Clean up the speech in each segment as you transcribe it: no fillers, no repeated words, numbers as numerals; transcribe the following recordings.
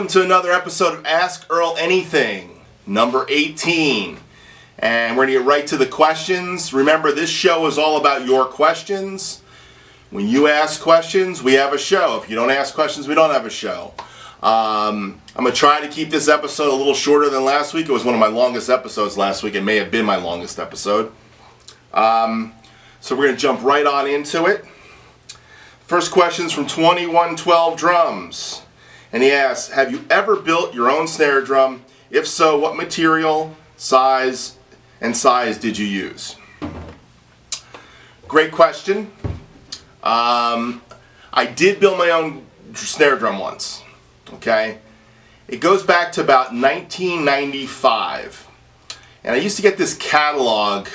Welcome to another episode of Ask Earl Anything, number 18. And we're going to get right to the questions. Remember, this show is all about your questions. When you ask questions, we have a show. If you don't ask questions, we don't have a show. I'm going to try to keep this episode a little shorter than last week. It was one of my longest episodes last week. It may have been my longest episode. So we're going to jump right on into it. First question is from 2112 Drums. And he asks, have you ever built your own snare drum? If so, what material, size did you use? Great question. I did build my own snare drum once. Okay? It goes back to about 1995. And I used to get this catalog,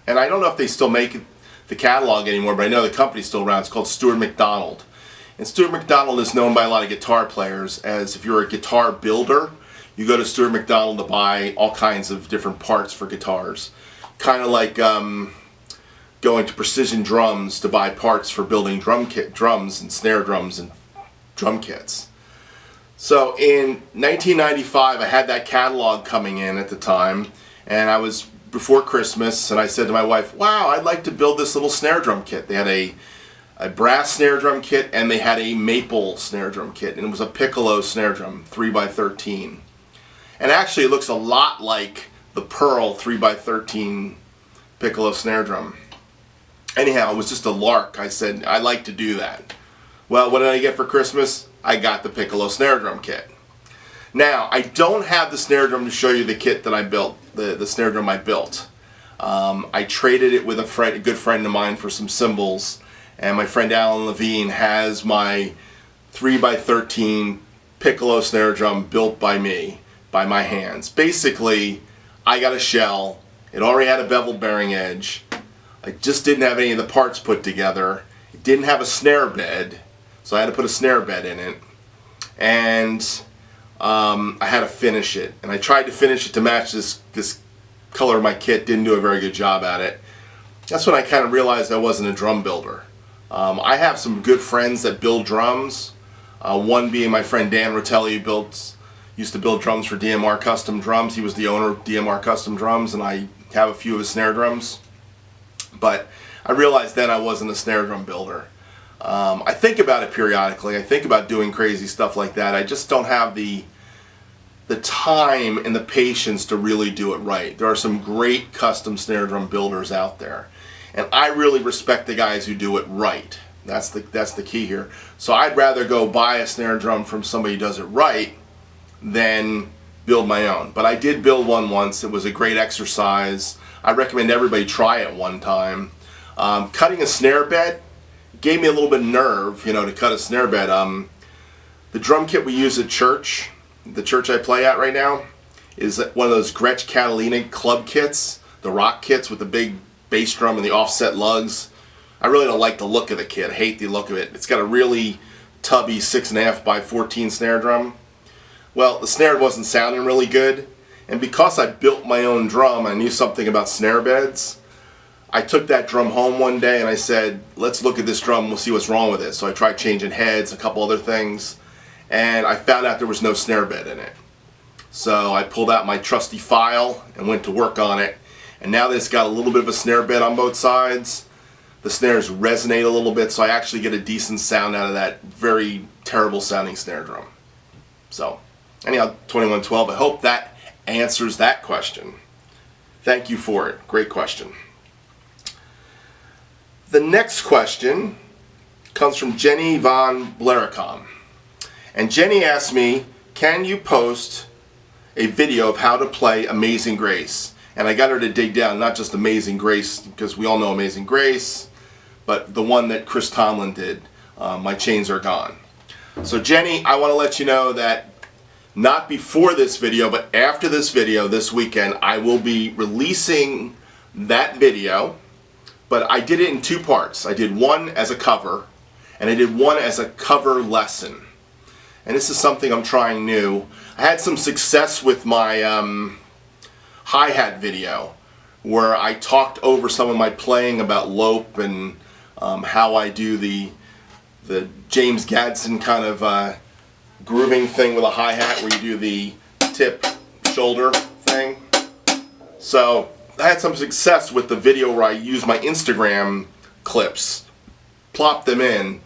and I don't know if they still make the catalog anymore, but I know the company's still around. It's called Stewart McDonald. And Stewart McDonald is known by a lot of guitar players as, if you're a guitar builder, you go to Stewart McDonald to buy all kinds of different parts for guitars. Kind of like going to Precision Drums to buy parts for building drums and snare drums and drum kits. So in 1995, I had that catalog coming in at the time, and I was before Christmas, and I said to my wife, wow, I'd like to build this little snare drum kit. They had a brass snare drum kit, and they had a maple snare drum kit, and it was a piccolo snare drum, 3x13. And actually it looks a lot like the Pearl 3x13 piccolo snare drum. Anyhow, it was just a lark. I said, I'd like to do that. Well, what did I get for Christmas? I got the piccolo snare drum kit. Now, I don't have the snare drum to show you the kit that I built, the snare drum I built. I traded it with a good friend of mine for some cymbals. And my friend Alan Levine has my 3x13 piccolo snare drum built by me, by my hands. Basically, I got a shell. It already had a bevel bearing edge. I just didn't have any of the parts put together. It didn't have a snare bed, so I had to put a snare bed in it. And I had to finish it. And I tried to finish it to match this color of my kit. Didn't do a very good job at it. That's when I kind of realized I wasn't a drum builder. I have some good friends that build drums. One being my friend Dan Rotelli, who used to build drums for DMR Custom Drums. He was the owner of DMR Custom Drums, and I have a few of his snare drums. But I realized then I wasn't a snare drum builder. I think about it periodically. I think about doing crazy stuff like that. I just don't have the time and the patience to really do it right. There are some great custom snare drum builders out there. And I really respect the guys who do it right. That's the key here. So I'd rather go buy a snare drum from somebody who does it right than build my own. But I did build one once. It was a great exercise. I recommend everybody try it one time. Cutting a snare bed gave me a little bit of nerve, to cut a snare bed. The drum kit we use at church, the church I play at right now, is one of those Gretsch Catalina club kits, the rock kits with the big bass drum and the offset lugs. I really don't like the look of the kit. I hate the look of it. It's got a really tubby 6.5x14 snare drum. Well, the snare wasn't sounding really good, and because I built my own drum, I knew something about snare beds. I took that drum home one day and I said, let's look at this drum, we'll see what's wrong with it. So I tried changing heads, a couple other things, and I found out there was no snare bed in it. So I pulled out my trusty file and went to work on it. And now that it's got a little bit of a snare bed on both sides, the snares resonate a little bit, so I actually get a decent sound out of that very terrible sounding snare drum. So, anyhow, 2112, I hope that answers that question. Thank you for it. Great question. The next question comes from Jenny von Blaricom. And Jenny asked me, can you post a video of how to play Amazing Grace? And I got her to dig down, not just Amazing Grace, because we all know Amazing Grace, but the one that Chris Tomlin did, My Chains Are Gone. So Jenny, I want to let you know that not before this video, but after this video, this weekend, I will be releasing that video, but I did it in two parts. I did one as a cover, and I did one as a cover lesson. And this is something I'm trying new. I had some success with my hi-hat video where I talked over some of my playing about lope and how I do the James Gadsden kind of grooving thing with a hi-hat where you do the tip shoulder thing. So I had some success with the video where I used my Instagram clips, plopped them in.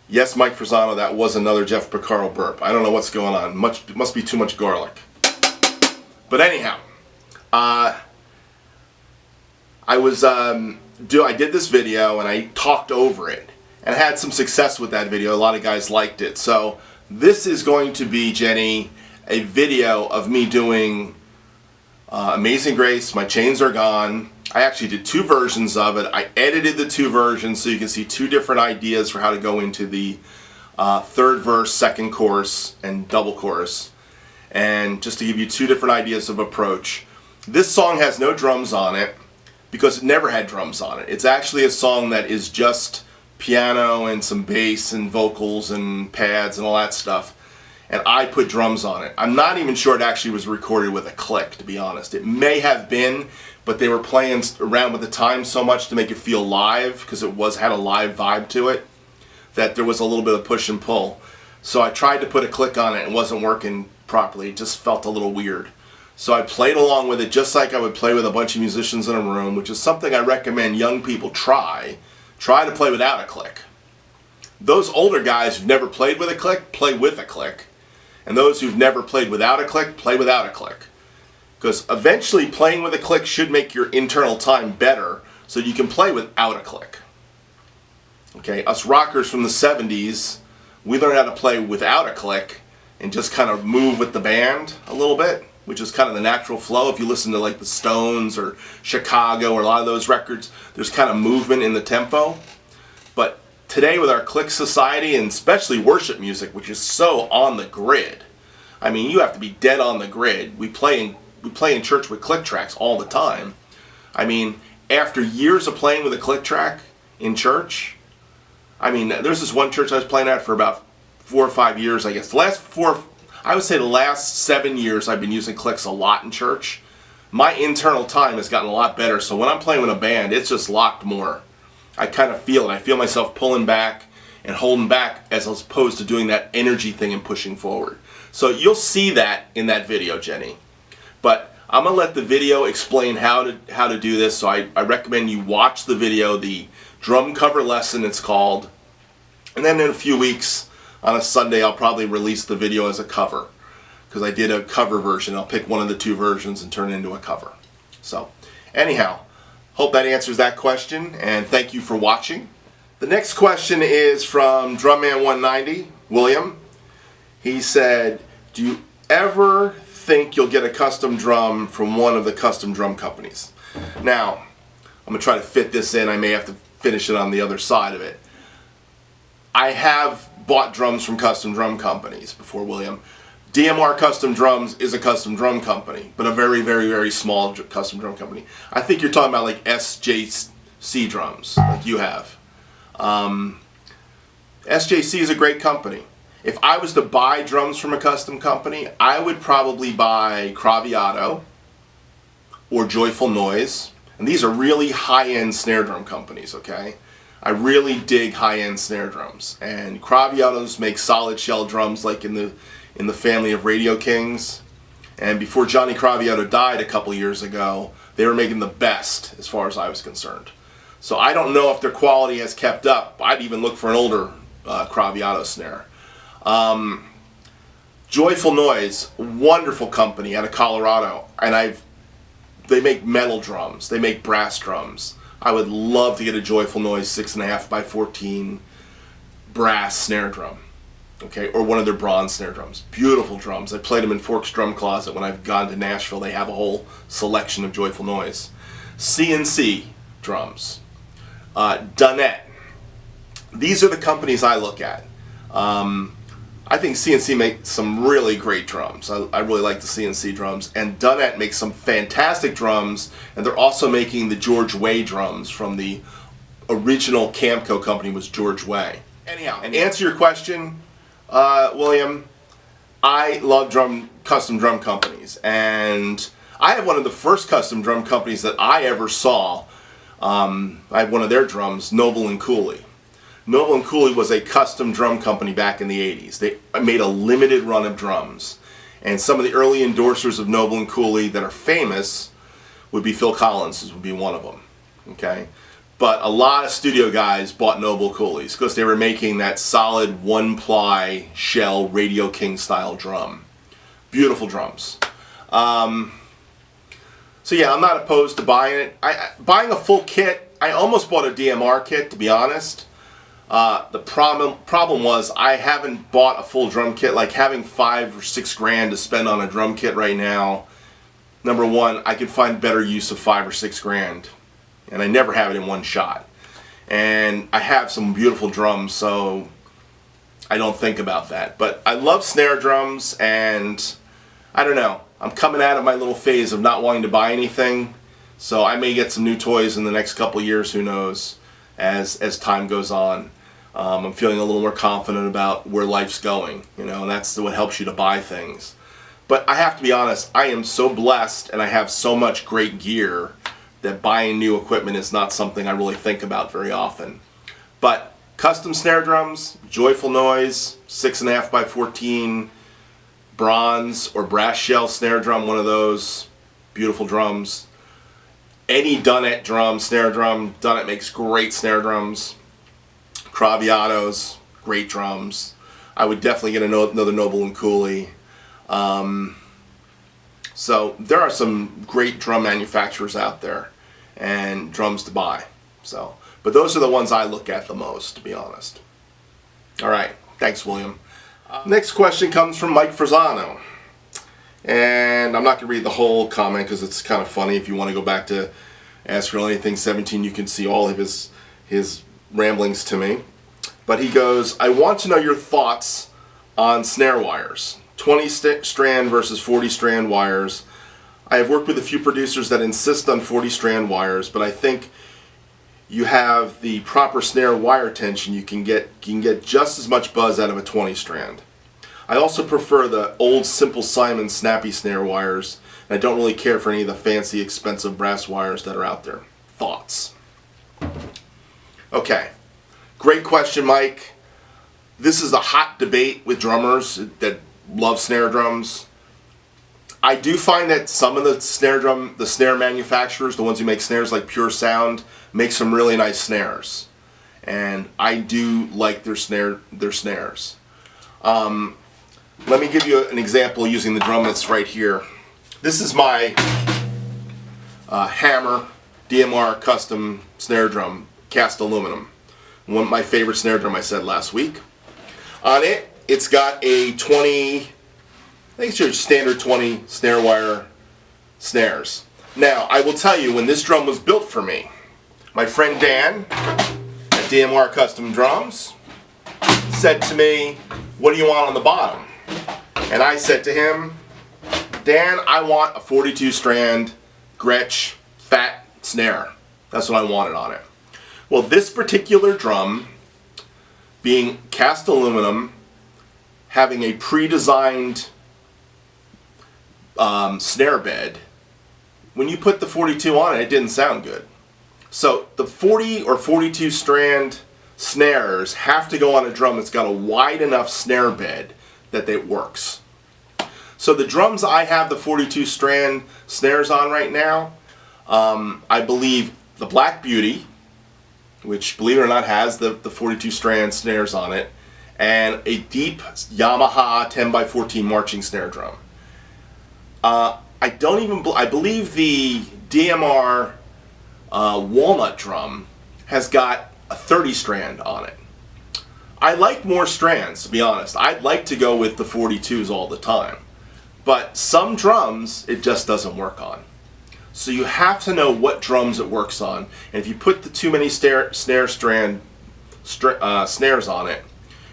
Yes, Mike Frisano, that was another Jeff Porcaro burp. I don't know what's going on. Must be too much garlic. But anyhow, I did this video and I talked over it, and I had some success with that video. A lot of guys liked it. So this is going to be, Jenny, a video of me doing Amazing Grace, My Chains Are Gone. I actually did 2 versions of it. I edited the 2 versions so you can see 2 different ideas for how to go into the 3rd verse, 2nd chorus, and double chorus. And just to give you 2 different ideas of approach. This song has no drums on it because it never had drums on it. It's actually a song that is just piano and some bass and vocals and pads and all that stuff. And I put drums on it. I'm not even sure it actually was recorded with a click, to be honest. It may have been, but they were playing around with the time so much to make it feel live, because it had a live vibe to it, that there was a little bit of push and pull. So I tried to put a click on it and it wasn't working properly. It just felt a little weird. So I played along with it just like I would play with a bunch of musicians in a room, which is something I recommend young people try. Try to play without a click. Those older guys who've never played with a click, play with a click. And those who've never played without a click, play without a click. Because eventually playing with a click should make your internal time better so you can play without a click. Okay, us rockers from the 70s, we learned how to play without a click and just kind of move with the band a little bit, which is kind of the natural flow. If you listen to like the Stones or Chicago or a lot of those records, there's kind of movement in the tempo. But today with our click society, and especially worship music, which is so on the grid, I mean, you have to be dead on the grid. We play in church with click tracks all the time. I mean, after years of playing with a click track in church, I mean, there's this one church I was playing at for about 4 or 5 years, I guess. I would say the last 7 years I've been using clicks a lot in church. My internal time has gotten a lot better, so when I'm playing with a band, it's just locked more. I kind of feel it. I feel myself pulling back and holding back as opposed to doing that energy thing and pushing forward. So you'll see that in that video, Jenny. But I'm going to let the video explain how to do this, so I recommend you watch the video, the drum cover lesson it's called, and then in a few weeks on a Sunday I'll probably release the video as a cover, because I did a cover version. I'll pick one of the 2 versions and turn it into a cover. So anyhow, hope that answers that question, and thank you for watching. The next question is from Drumman190, William. He said, do you ever think you'll get a custom drum from one of the custom drum companies? Now, I'm going to try to fit this in. I may have to finish it on the other side of it. I have bought drums from custom drum companies before, William. DMR Custom Drums is a custom drum company, but a very, very, very small custom drum company. I think you're talking about like SJC drums, like you have. SJC is a great company. If I was to buy drums from a custom company, I would probably buy Craviotto or Joyful Noise. And these are really high-end snare drum companies, okay? I really dig high-end snare drums. And Craviottos make solid shell drums like in the family of Radio Kings. And before Johnny Craviotto died a couple years ago, they were making the best as far as I was concerned. So I don't know if their quality has kept up. I'd even look for an older Craviotto snare. Joyful Noise, wonderful company out of Colorado, and they make metal drums, they make brass drums. I would love to get a Joyful Noise 6.5 by 14 brass snare drum, okay, or one of their bronze snare drums. Beautiful drums. I played them in Forks Drum Closet when I've gone to Nashville. They have a whole selection of Joyful Noise. CNC drums, Bennett. These are the companies I look at. I think CNC makes some really great drums. I really like the CNC drums. And Bennett makes some fantastic drums, and they're also making the George Way drums from the original Camco company was George Way. Anyhow, and to answer your question, William, I love custom drum companies. And I have one of the first custom drum companies that I ever saw. I have one of their drums, Noble and Cooley. Noble & Cooley was a custom drum company back in the 80s. They made a limited run of drums. And some of the early endorsers of Noble & Cooley that are famous would be Phil Collins, would be one of them. Okay? But a lot of studio guys bought Noble Cooleys because they were making that solid one-ply shell Radio King style drum. Beautiful drums. So yeah, I'm not opposed to buying it. Buying a full kit, I almost bought a DMR kit, to be honest. The problem was I haven't bought a full drum kit. Like having $5 or $6 grand to spend on a drum kit right now. Number one, I could find better use of $5 or $6 grand. And I never have it in one shot. And I have some beautiful drums, so I don't think about that. But I love snare drums, and I don't know. I'm coming out of my little phase of not wanting to buy anything. So I may get some new toys in the next couple of years, who knows, as time goes on. I'm feeling a little more confident about where life's going, you know, and that's what helps you to buy things. But I have to be honest, I am so blessed, and I have so much great gear that buying new equipment is not something I really think about very often. But custom snare drums, joyful noise, 6.5 by 14, bronze or brass shell snare drum, one of those, beautiful drums. Any Bennett drum, snare drum, Bennett makes great snare drums. Craviatos, great drums. I would definitely get another Noble & Cooley. So there are some great drum manufacturers out there and drums to buy. So, but those are the ones I look at the most, to be honest. All right, thanks, William. Next question comes from Mike Frazano. And I'm not going to read the whole comment because it's kind of funny. If you want to go back to Ask Earl Anything 17, you can see all of his ramblings to me. But he goes, I want to know your thoughts on snare wires. 20 strand versus 40 strand wires. I have worked with a few producers that insist on 40 strand wires, but I think you have the proper snare wire tension, you can get just as much buzz out of a 20 strand. I also prefer the old Simple Simon snappy snare wires, and I don't really care for any of the fancy expensive brass wires that are out there. Thoughts? Okay, great question, Mike. This is a hot debate with drummers that love snare drums. I do find that some of the snare manufacturers, the ones who make snares like Pure Sound, make some really nice snares, and I do like their snares. Let me give you an example using the drum that's right here. This is my Hammer DMR custom snare drum, cast aluminum. One of my favorite snare drum I said last week. On it, it's got a 20, I think it's your standard 20 snare wire snares. Now, I will tell you, when this drum was built for me, my friend Dan at DMR Custom Drums said to me, what do you want on the bottom? And I said to him, Dan, I want a 42 strand Gretsch fat snare. That's what I wanted on it. Well, this particular drum, being cast aluminum, having a pre-designed snare bed, when you put the 42 on it, it didn't sound good. So the 40 or 42 strand snares have to go on a drum that's got a wide enough snare bed that it works. So the drums I have the 42 strand snares on right now, I believe the Black Beauty, which, believe it or not, has the 42 strand snares on it, and a deep Yamaha 10 by 14 marching snare drum. I believe the DMR walnut drum has got a 30 strand on it. I like more strands, to be honest. I'd like to go with the 42s all the time. But some drums, it just doesn't work on. So you have to know what drums it works on. And if you put too many snares on it,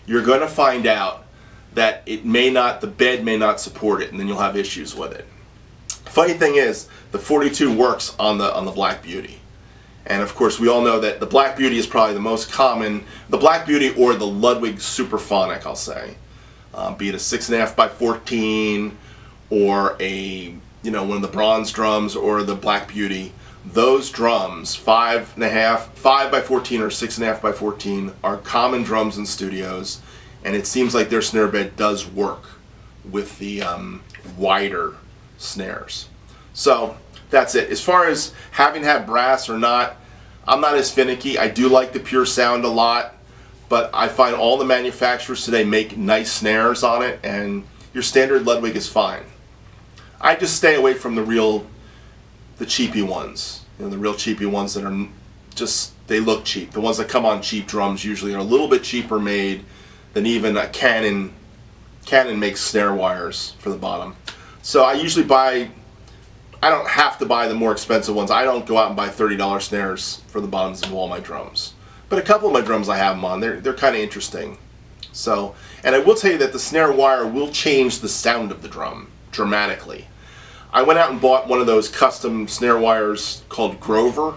you're going to find out that the bed may not support it, and then you'll have issues with it. Funny thing is, the 42 works on the Black Beauty. And of course, we all know that the Black Beauty is probably the most common, the Black Beauty or the Ludwig Superphonic, I'll say. Be it a 6.5 by 14 or one of the bronze drums or the Black Beauty. those drums, 5 by 14 or 6.5 by 14, are common drums in studios, and it seems like their snare bed does work with the wider snares. So that's it. As far as having had brass or not, I'm not as finicky. I do like the pure sound a lot, but I find all the manufacturers today make nice snares on it, and your standard Ludwig is fine. I just stay away from the cheapy ones. You know, the real cheapy ones that are just, they look cheap. The ones that come on cheap drums usually are a little bit cheaper made than even a Canon. Canon makes snare wires for the bottom. So I usually buy, I don't have to buy the more expensive ones. I don't go out and buy $30 snares for the bottoms of all my drums. But a couple of my drums I have them on. They're kind of interesting. So, and I will tell you that the snare wire will change the sound of the drum dramatically. I went out and bought one of those custom snare wires called Grover.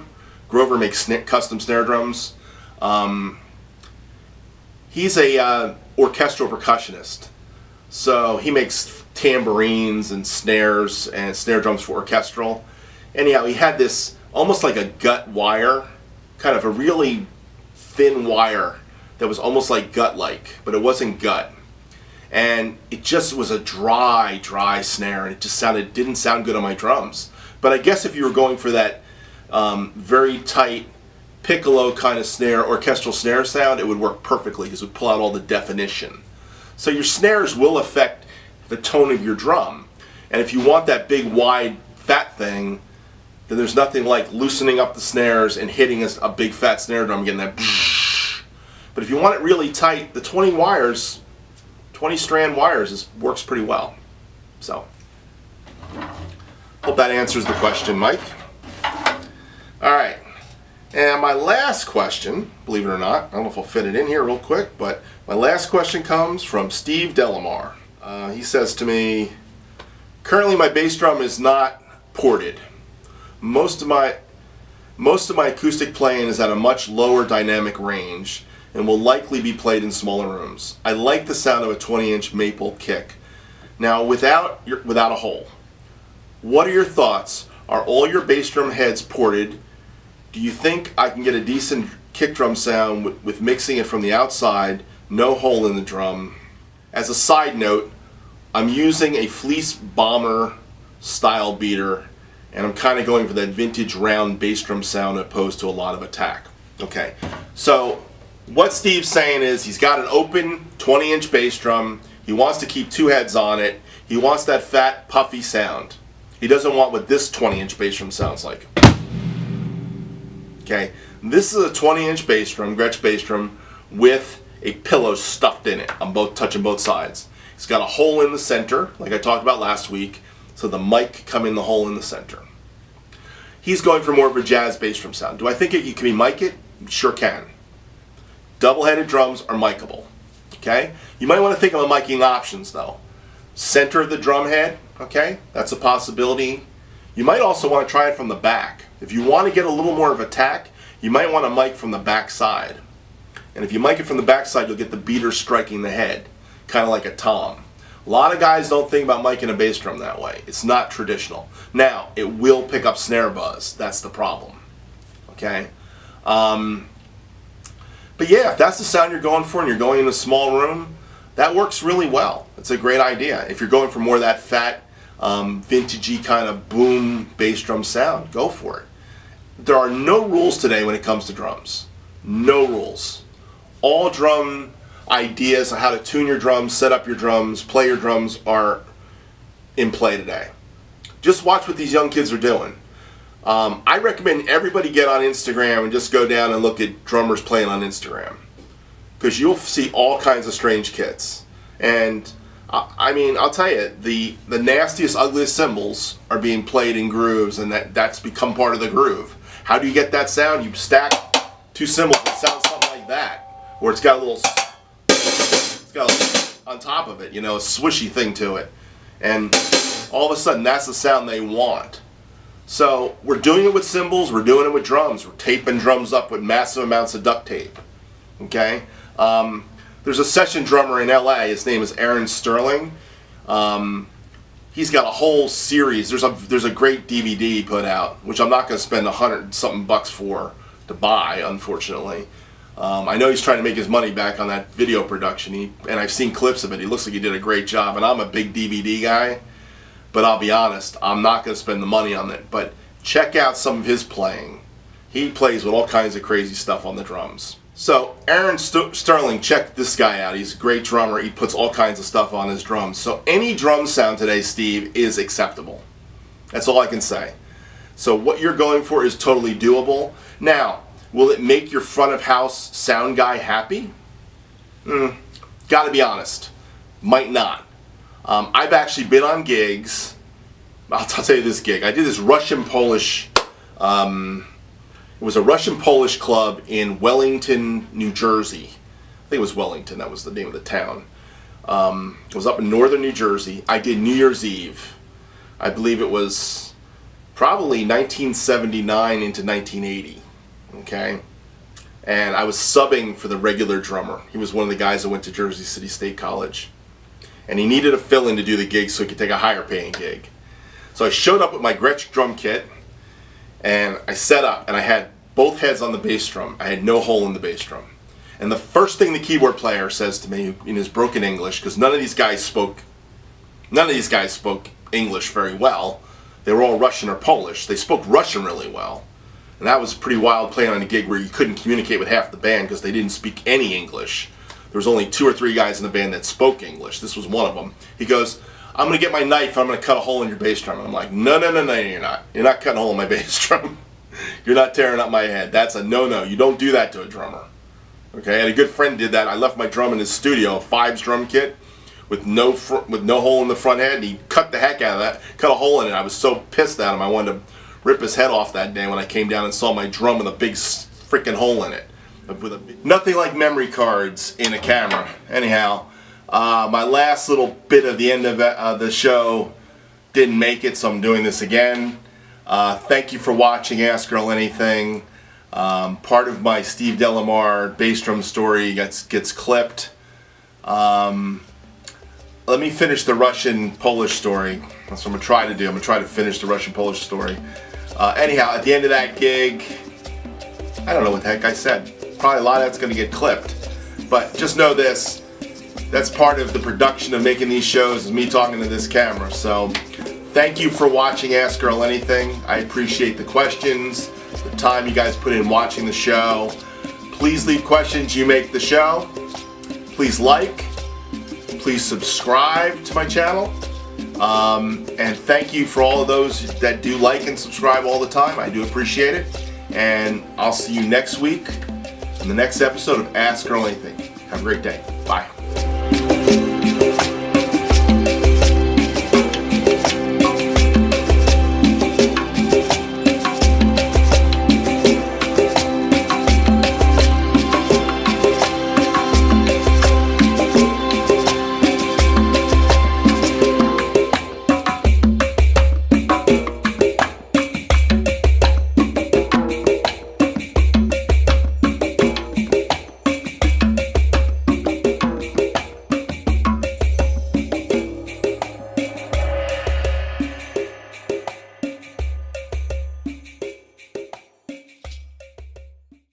Grover makes custom snare drums. He's a orchestral percussionist. So he makes tambourines and snares and snare drums for orchestral. Anyhow, he had this almost like a gut wire, kind of a really thin wire that was almost like gut-like, but it wasn't gut. And it just was a dry snare, and it just didn't sound good on my drums. But I guess if you were going for that very tight piccolo kind of snare, orchestral snare sound, it would work perfectly because it would pull out all the definition. So your snares will affect the tone of your drum. And if you want that big, wide, fat thing, then there's nothing like loosening up the snares and hitting a big, fat snare drum and getting that. But if you want it really tight, the 20 strand wires works pretty well. So, hope that answers the question, Mike. Alright, and my last question, believe it or not, I don't know if I'll fit it in here real quick, but my last question comes from Steve Delamar. He says to me, currently my bass drum is not ported. Most of my acoustic playing is at a much lower dynamic range and will likely be played in smaller rooms. I like the sound of a 20-inch maple kick. Now, without a hole, what are your thoughts? Are all your bass drum heads ported? Do you think I can get a decent kick drum sound with mixing it from the outside, no hole in the drum? As a side note, I'm using a Fleece Bomber style beater, and I'm kind of going for that vintage round bass drum sound opposed to a lot of attack. Okay, so what Steve's saying is he's got an open 20-inch bass drum. He wants to keep two heads on it. He wants that fat, puffy sound. He doesn't want what this 20-inch bass drum sounds like. Okay, this is a 20-inch bass drum, Gretsch bass drum, with a pillow stuffed in it. I'm touching both sides. It's got a hole in the center, like I talked about last week, so the mic come in the hole in the center. He's going for more of a jazz bass drum sound. Do I think you can mic it? Sure can. Double-headed drums are micable. Okay? You might want to think of miking options though. Center of the drum head, okay? That's a possibility. You might also want to try it from the back. If you want to get a little more of attack, you might want to mic from the back side. And if you mic it from the back side, you'll get the beater striking the head, kind of like a tom. A lot of guys don't think about miking a bass drum that way. It's not traditional. Now, it will pick up snare buzz. That's the problem. Okay? But yeah, if that's the sound you're going for and you're going in a small room, that works really well. It's a great idea. If you're going for more of that fat, vintagey kind of boom bass drum sound, go for it. There are no rules today when it comes to drums. No rules. All drum ideas on how to tune your drums, set up your drums, play your drums are in play today. Just watch what these young kids are doing. I recommend everybody get on Instagram and just go down and look at drummers playing on Instagram, because you'll see all kinds of strange kits. And I mean, I'll tell you, the nastiest, ugliest cymbals are being played in grooves, and that's become part of the groove. How do you get that sound? You stack two cymbals that sound something like that, where it's got a little on top of it, you know, a swishy thing to it, and all of a sudden that's the sound they want. So we're doing it with cymbals, we're doing it with drums, we're taping drums up with massive amounts of duct tape. Okay, there's a session drummer in LA. His name is Aaron Sterling. he's got a whole series. There's a great DVD he put out, which I'm not going to spend $100-something for to buy, unfortunately. I know he's trying to make his money back on that video production, and I've seen clips of it. He looks like he did a great job, and I'm a big DVD guy, but I'll be honest, I'm not going to spend the money on it. But check out some of his playing. He plays with all kinds of crazy stuff on the drums. So Aaron Sterling, check this guy out. He's a great drummer. He puts all kinds of stuff on his drums. So any drum sound today, Steve, is acceptable. That's all I can say. So what you're going for is totally doable. Now, will it make your front of house sound guy happy? Gotta be honest, might not. I've actually been on gigs. I'll tell you this gig. I did this Russian-Polish, it was a Russian-Polish club in Wellington, New Jersey. I think it was Wellington, that was the name of the town. It was up in northern New Jersey. I did New Year's Eve. I believe it was probably 1979 into 1980. Okay? And I was subbing for the regular drummer. He was one of the guys that went to Jersey City State College. And he needed a fill-in to do the gig so he could take a higher paying gig. So I showed up with my Gretsch drum kit, and I set up, and I had both heads on the bass drum. I had no hole in the bass drum. And the first thing the keyboard player says to me in his broken English, because none of these guys spoke English very well. They were all Russian or Polish. They spoke Russian really well. And that was pretty wild, playing on a gig where you couldn't communicate with half the band because they didn't speak any English. There was only 2 or 3 guys in the band that spoke English. This was one of them. He goes, "I'm going to get my knife, I'm going to cut a hole in your bass drum." And I'm like, no, you're not. You're not cutting a hole in my bass drum. You're not tearing up my head. That's a no-no. You don't do that to a drummer. Okay, I had a good friend did that. I left my drum in his studio, a Fives drum kit, with no hole in the front head. And he cut the heck out of that, cut a hole in it. I was so pissed at him, I wanted to rip his head off that day when I came down and saw my drum with a big freaking hole in it. Nothing like memory cards in a camera. Anyhow, my last little bit of the end of the show didn't make it, so I'm doing this again. Thank you for watching Ask Earl Anything. Part of my Steve Delamar bass drum story gets clipped. Let me finish the Russian-Polish story. That's what I'm going to try to do. I'm going to try to finish the Russian-Polish story. Anyhow, at the end of that gig, I don't know what the heck I said. Probably a lot of that's going to get clipped. But just know this, that's part of the production of making these shows, is me talking to this camera. So thank you for watching Ask Earl Anything. I appreciate the questions, the time you guys put in watching the show. Please leave questions, you make the show. Please like. Please subscribe to my channel. And thank you for all of those that do like and subscribe all the time. I do appreciate it. And I'll see you next week in the next episode of Ask Earl Anything. Have a great day. Bye.